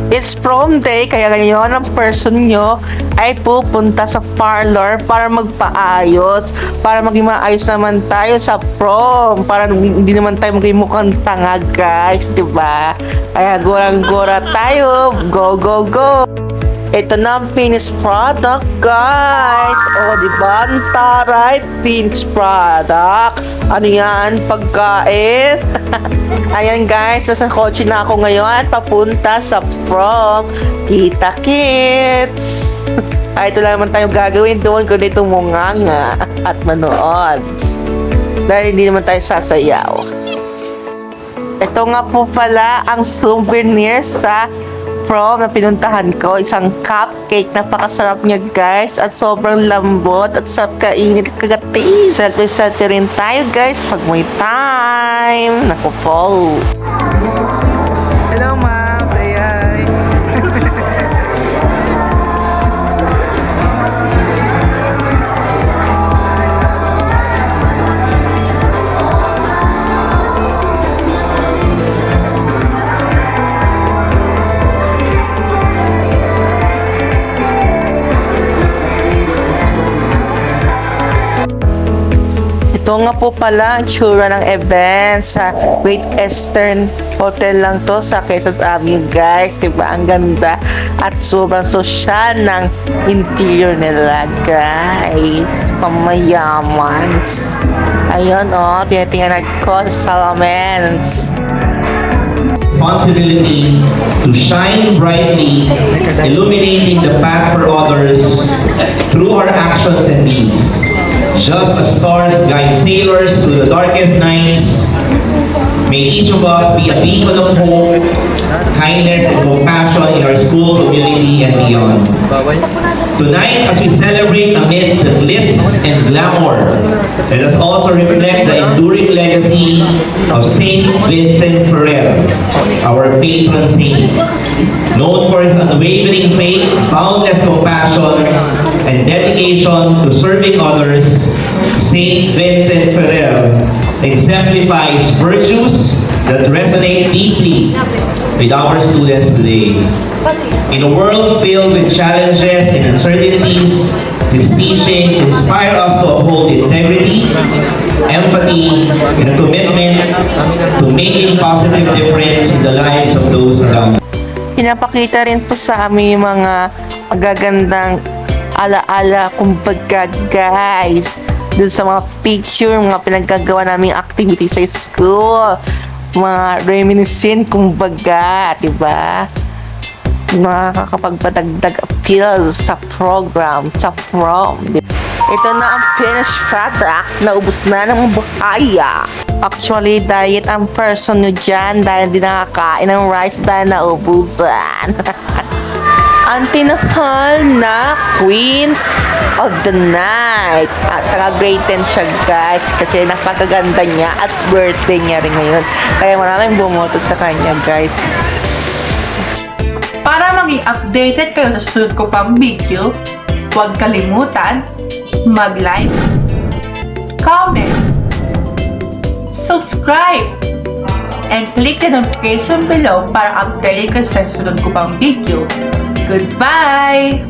It's prom day, kaya ngayon ang person nyo ay pupunta sa parlor para magpaayos. Para maging maayos naman tayo sa prom. Para hindi naman tayo maging mukhang tanga, guys. Diba? Kaya gorang-gora tayo. Go, go, go! Ito na ang finished product, guys. O, diba? Ang taray, finished product. Ano yan? Pagkain? Ayan, guys. Nasa kotse na ako ngayon. Papunta sa prom. Kita kits. Ay, ito lang naman tayo gagawin doon. Kundi tumunganga at manood. Dahil hindi naman tayo sasayaw. Ito nga po pala ang souvenir sa prom na pinuntahan ko, isang cupcake. Napakasarap niya, guys, at sobrang lambot at sarap kainin at kagati. Selfie rin tayo, guys, pag may time. Naku po. Hello, ma'am. Sayay. Ito nga po pala ang tsura ng event sa Great Eastern Hotel lang to sa Quezon Avenue, guys. Diba? Ang ganda at sobrang social ng interior nila, guys. Pamayaman. Ayun, oh. Tinitingnan ko sa salamens. Responsibility to shine brightly, illuminating the path for others through our actions and deeds. Just as stars guide sailors through the darkest nights, may each of us be a beacon of hope, kindness, and compassion in our school community and beyond. Tonight, as we celebrate amidst the glitz and glamour, let us also reflect the enduring legacy of Saint Vincent Ferrer, our patron saint. Known for his unwavering faith, boundless compassion, and dedication to serving others, Saint Vincent Ferrer exemplifies virtues that resonate deeply with our students today. In a world filled with challenges and uncertainties, his teachings inspire us to uphold integrity, empathy, and a commitment to making positive difference in the lives of those around us. Pinapakita rin po sa amin yung mga magagandang alaala, kumbaga, guys, dun sa mga picture, mga pinaggagawa naming activity sa school, mga reminiscent, kumbaga, diba? Nakakapagpadagdag appeal sa program, sa prom, diba? Ito na ang finished product, naubos na ng buhaya. Actually, diet ang person nyo dyan dahil di nakakain ng rice dahil naubusan. Ang tinahal na Queen of the Night. At taga-grade 10 siya, guys, kasi napakaganda niya at birthday niya rin ngayon. Kaya maraming bumoto sa kanya, guys. Para maging updated kayo sa susunod ko pang video, huwag kalimutan mag-like, comment, subscribe, and click the notification below para updated ka sa susunod ko pang video. Goodbye!